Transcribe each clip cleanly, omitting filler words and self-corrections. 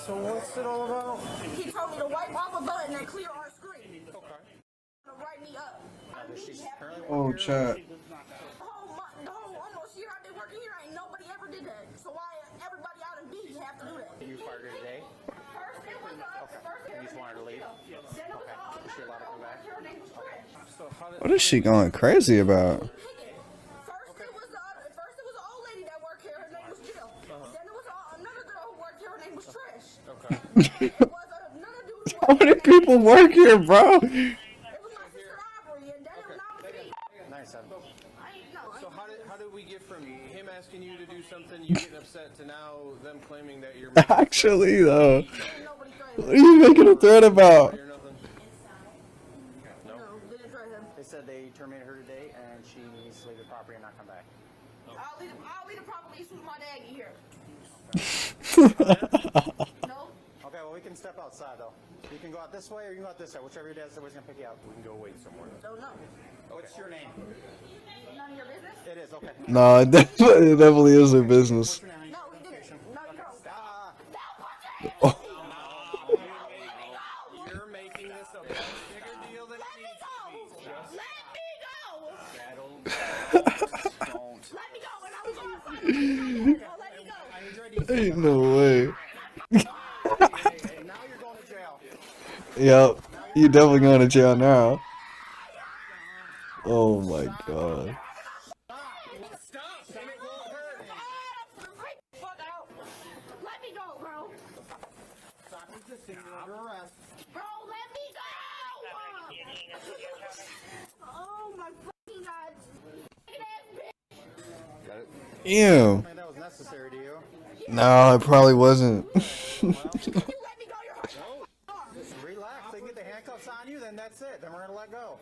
So what's it all about? He told me to wipe off a button and clear our screen. Okay. To write me up. Oh, chat. The whole almost year I've been working here, ain't nobody ever did that. So why everybody out in B have to do that? You fired her today? First it was You just wanted to leave? Then it was Is she allowed to come back? her name was Trish. So how did What is she going crazy about? First it was an old lady that worked here, her name was Jill. Then it was another girl who worked here, her name was Trish. okay? It was another dude who How many people work here, bro? It was my sister Aubrey, and then it was me. Nice. So how did we get from him asking you to do something, you getting upset, to now them claiming that you're Actually, though. Nobody threatened What are you making a threat about? or nothing? No, didn't threaten him. They said they terminated her today and she needs to leave the property and not come back. I'll leave the property as soon as my dad get here. No? Okay, well, we can step outside, though. You can go out this way or you can go out this way. Whichever your dad said was going to pick you up. We can go wait somewhere. Don't know. What's your name? None of your business? It is, okay. No, it definitely is their business. What's your name? No, we didn't. No, you don't. Stop. Oh, You're making this a much bigger deal than it needs to be. Let me go! Don't. Let me go! And I was gonna fight you. Let me go! ain't no way. Hey, now you're going to jail. Yep, you definitely going to jail now. Oh my god. Stop! And it won't hurt. Fuck out! Let me go, bro! Stop resisting. You're under arrest. Bro, let me go! Oh my fucking god! Ew. Man, that was necessary to you. No, it probably wasn't. You let me go, you're Relax. They can get the handcuffs on you, then that's it. Then we're going to let go.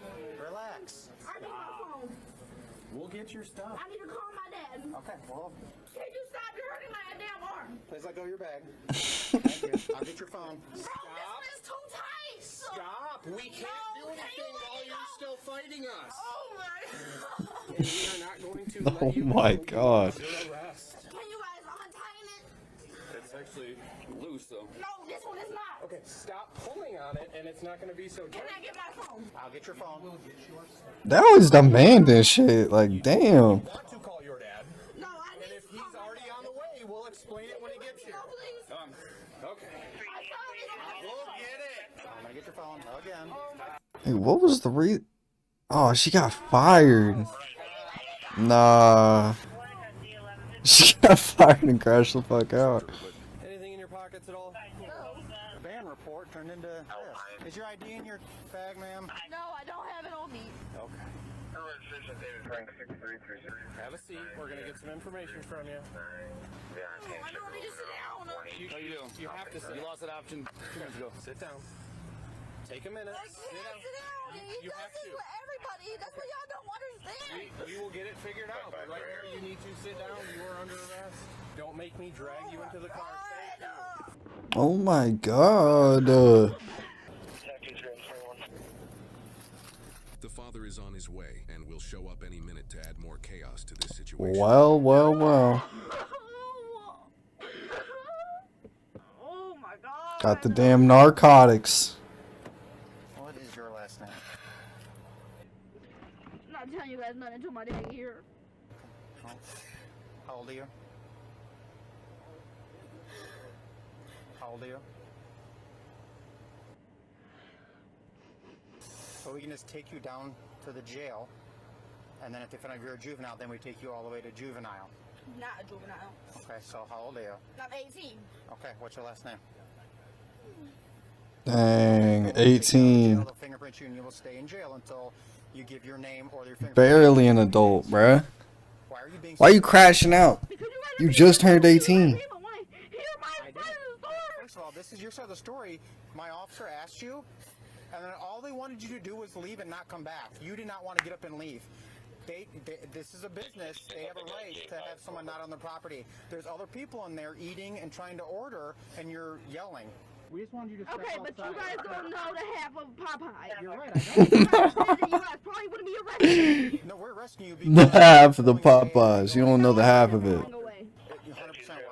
Relax. I need my phone. We'll get your stuff. I need to call my dad. Okay, well, Can you stop? You're hurting my damn arm. please let go of your bag. Thank you. I'll get your phone. Bro, this one is too tight. Stop! We can't do anything while you're still fighting us. Oh my god. And we are not going to Oh let you my go. god. You're arrest. Can you guys untie it? It's actually loose though. No, this one is not. Okay, stop pulling on it and it's not going to be so Can tight. I get my phone? I'll get your phone. That was demanding shit. Like, damn. Want to call your dad? No, I need And if to he's call my already dad. on the way, we'll explain it when he gets here. No, please. Okay. My phone is We'll get it. I'm going to get your phone again. Hey, what was the Oh, she got fired. Nah. She got fired and crashed the fuck out. Anything in your pockets at all? Van report turned into this. Is your ID in your bag, ma'am? No, I don't have it on me. Okay. Have a seat. We're going to get some information from you. I don't need to sit down. No, you do. You have to sit. You lost that option 2 minutes ago. Sit down. Take a minute. I Sit can't down. sit down. He You does have this to. with everybody. That's what y'all don't understand. We will get it figured out. But right now, you need to sit down. You are under arrest. Don't make me drag you into the car. Oh my god. The father is on his way and will show up any minute to add more chaos to this situation. Well, well, well. Oh my god. Got the damn narcotics. What is your last name? I'm not telling you guys nothing until my dad here. How old are you? How old are you? So we can just take you down to the jail, and then if they find out you're a juvenile, then we take you all the way to juvenile. Not a juvenile. Okay, so how old are you? I'm 18. Okay, what's your last name? Dang, 18. They'll fingerprint you and you will stay in jail until you give your name or your fingerprint. Barely an adult, bruh. Why are you being Why you crashing out? You just turned 18. First of all, this is your side of the story. My officer asked you, and then all they wanted you to do was leave and not come back. You did not want to get up and leave. This is a business. They have a right to have someone not on the property. There's other people in there eating and trying to order, and you're yelling. We just wanted you to step Okay, but you guys don't know the half of Popeye. You're right, I You guys probably wouldn't be arrested. know. No, we're arresting you The because half of the Popeyes. You don't know the half of it. Going away. 100% were.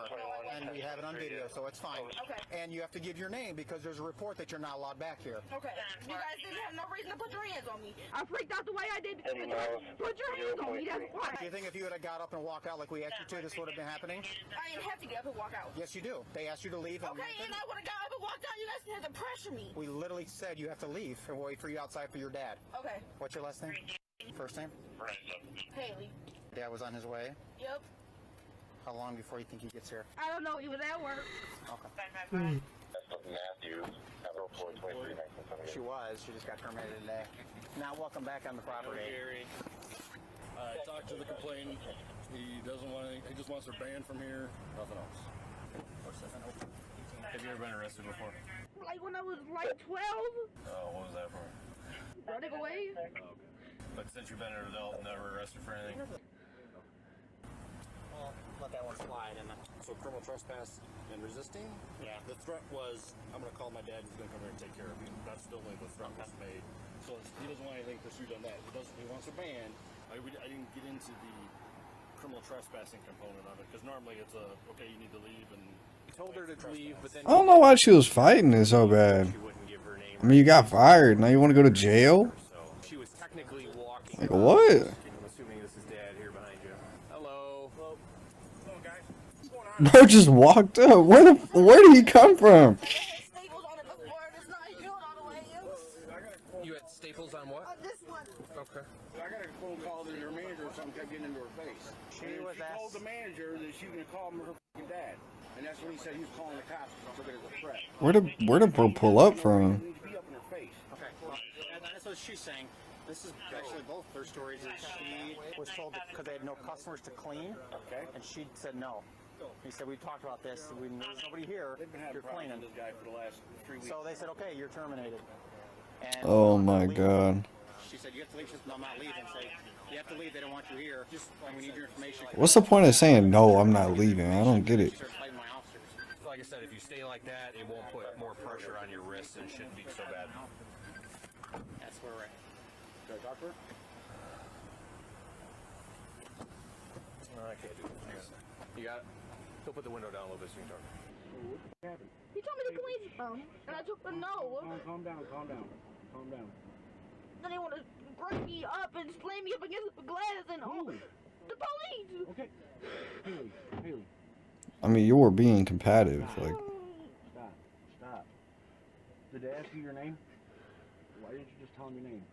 And we have it on video, so it's fine. Okay. And you have to give your name because there's a report that you're not allowed back here. Okay. You guys didn't have no reason to put your hands on me. I freaked out the way I did. Put your hands on me. That's why. Do you think if you would have got up and walked out like we asked you to, this would have been happening? I didn't have to get up and walk out. Yes, you do. They asked you to leave. Okay, and I would have got up and walked out. You guys had to pressure me. We literally said you have to leave and wait for you outside for your dad. Okay. What's your last name? First name? Haley. Dad was on his way. Yep. How long before you think he gets here? I don't know. He was at work. Okay. Matthews, Capital 423, 1978. She was. She just got terminated today. Now welcome back on the property. I talked to the complainant. He doesn't want any, he just wants her banned from here. Nothing else. Have you ever been arrested before? Like when I was like 12. Oh, what was that for? Running away. Oh, okay. But since you've been an adult, never arrested for anything? Well, let that one slide. And So criminal trespass and resisting? yeah. The threat was, I'm going to call my dad, he's going to come here and take care of you. That's still the threat was made. So he doesn't want anything pursued on that. He wants a ban. I didn't get into the criminal trespassing component of it, because normally it's okay, you need to leave, and He told her to leave, but then I don't know why she was fighting it so bad. she wouldn't give her name. I mean, you got fired. Now you want to go to jail? So she was technically walking. Like, what? I'm assuming this is Dad here behind you. Hello. Hello. Hello, guys. What's going on? Bro just walked up. Where did he come from? I had staples on it before, and it's not healed all the way. You had staples on what? On this one. Okay. I got a phone call to her manager or something kept getting into her face. She And was she told the manager that she was going to call her fucking dad. And that's when he said he was calling the cops and took it as a threat. Where did bro pull up from? You need to be up in her face. Okay. Well, and that's what she's saying. This is actually both their stories. Is she was told because they had no customers to clean. Okay. And she said no. He said, we talked about this. There's nobody here. They've been having You're problems cleaning. with this guy for the last 3 weeks. So they said, okay, you're terminated. And Oh my leave. god. She said, you have to leave. She said, no, I'm not leaving. Say, you have to leave. They don't want you here. And we need your information. What's the point of saying no? I'm not leaving. I don't get it. She started fighting my officers. Like I said, if you stay like that, it won't put more pressure on your wrists and shouldn't be so bad. That's where we're at. Should I talk to her? No, I can't do it. Hang on. You got it? He'll put the window down a little bit so you can talk. What happened? He told me to clean and I took the no. Calm down, calm down. Calm down. Then they want to break me up and slam me up against the glass and all. The police. Okay. Haley. I mean, you were being combative. Like, Stop. Did they ask you your name? Why didn't you just tell them your name?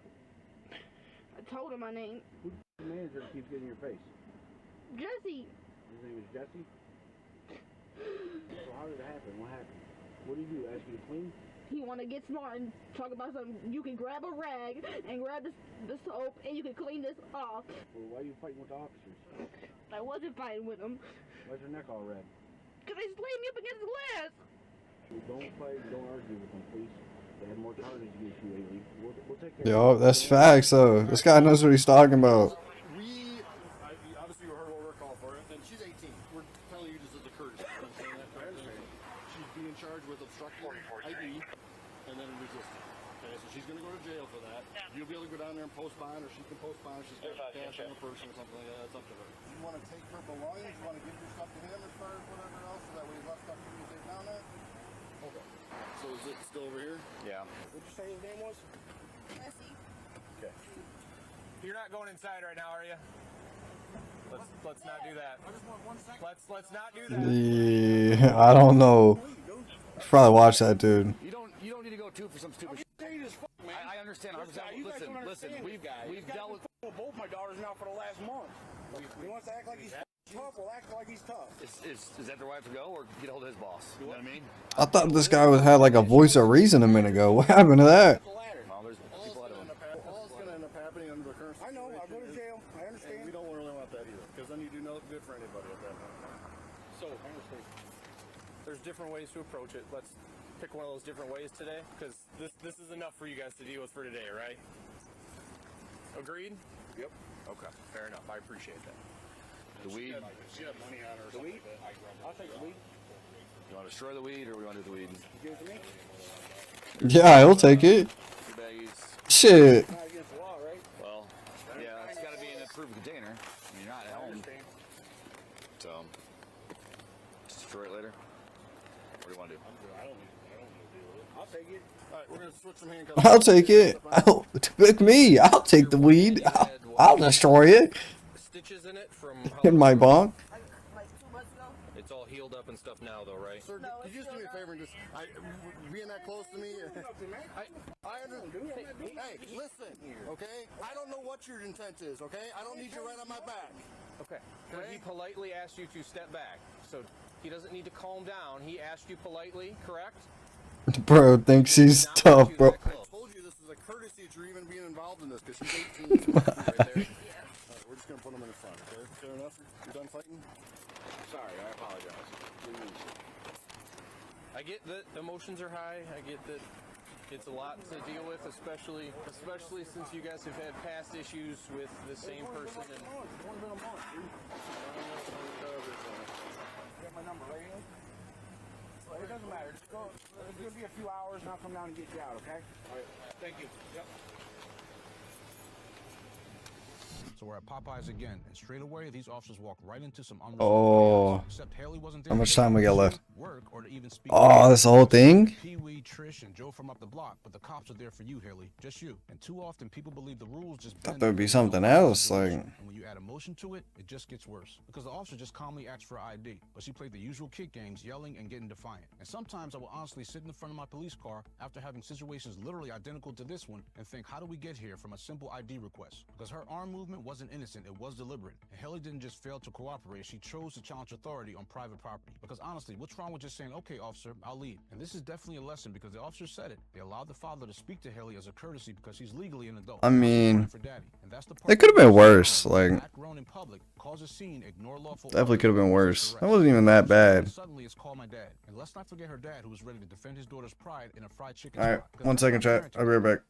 I told him my name. Who's the manager that keeps getting in your face? Jesse. His name is Jesse? So how did it happen? What happened? What did you do? Ask you to clean? He want to get smart and talk about something. You can grab a rag and grab the soap and you can clean this off. Well, why are you fighting with the officers? I wasn't fighting with him. Why's your neck all red? Because they slammed me up against the glass. Don't fight, don't argue with them, please. They have more charges against you lately. We'll take care yo, that's facts though. This guy knows what he's talking about. Obviously you heard what we're called for, and she's 18. We're telling you just as a courtesy. You understand that? I understand. She's being charged with obstructing ID and then resisting. Okay, so she's going to go to jail for that. You'll be able to go down there and post bond, or she can post bond if she's got cash on her person or something like that. It's up to her. You want to take her belongings? You want to give your stuff to him as far as whatever else? So that way he's left stuff for you to take down there? Okay. So is it still over here? Yeah. What'd you say his name was? Jesse. Okay. You're not going inside right now, are you? Let's not do that. I just want 1 second. Let's not do that. Yeah, I don't know. Probably watch that dude. You don't need to go too for some stupid shit. I understand. Listen. We've dealt with. Both my daughters now for the last month. He wants to act like he's tough. Well, act like he's tough. Is that their right to go or get a hold of his boss? You know what I mean? I thought this guy had like a voice of reason a minute ago. What happened to that? The ladder. Well, there's people out of him. All it's going to end up happening under the current I know. I'll go to jail. I And understand. we don't really want that either, because then you do no good for anybody at that point. So, there's different ways to approach it. Let's pick one of those different ways today, because this is enough for you guys to deal with for today, right? Agreed? Yep. Okay, fair enough. I appreciate that. The weed. She had money on her or something like that. I'll take the weed. You want to destroy the weed or we want to do the weed? Give it to me. Yeah, he'll take it. 2 baggies. Shit. Not against the law, right? Well, yeah, it's got to be in an approved container. I mean, you're not at home. So, just destroy it later. I'll take it. All right, we're gonna switch some handcuffs. I'll take it. Oh, pick me. I'll take the weed. I'll destroy it. Stitches in it from In my bong. Like 2 months ago. It's all healed up and stuff now, though, right? Sir, No, could you just do me a favor and just being that close to me? I understand. Hey, listen, okay? I don't know what your intent is, okay? I don't need you right on my back. Okay. But he politely asked you to step back, so he doesn't need to calm down. He asked you politely, correct? Bro thinks he's tough, bro. I told you this is a courtesy that you're even being involved in this because she's 18. Right there. All right, we're just gonna put him in the front, okay? Fair enough? You're done fighting? Sorry, I apologize. I get that emotions are high. I get that it's a lot to deal with, especially since you guys have had past issues with the same person. And It's only been a month, dude. Got my number right here? Well, it doesn't matter. Just go. It's gonna be a few hours, and I'll come down and get you out. Okay? All right. Thank you. Yep. So we're at Popeyes again, and straight away these officers walk right into some unresolved Oh. chaos. Except Haley wasn't there. How much time we got left? Work or to even speak. Oh, this whole thing? Pee-wee, Trish, and Joe from up the block, but the cops are there for you, Haley, just you. And too often people believe the rules just Thought bend. there would be something else, like. And when you add emotion to it, it just gets worse. Because the officer just calmly asked for ID, but she played the usual kid games, yelling and getting defiant. And sometimes I will honestly sit in the front of my police car after having situations literally identical to this one and think, how do we get here from a simple ID request? Because her arm movement wasn't innocent, it was deliberate. And Haley didn't just fail to cooperate, she chose to challenge authority on private property. Because honestly, what's wrong with just saying, okay, officer, I'll lead? And this is definitely a lesson because the officer said it. They allowed the father to speak to Haley as a courtesy because he's legally an adult. I mean, For daddy. And that's the it could have been worse. Like, act grown in public, cause a scene, ignore lawful definitely could have been worse. arrest. That wasn't even that bad. Suddenly it's call my dad. And let's not forget her dad who was ready to defend his daughter's pride in a fried chicken Alright, spot. 'Cause 1 second, chat. parenting. I'll be right back.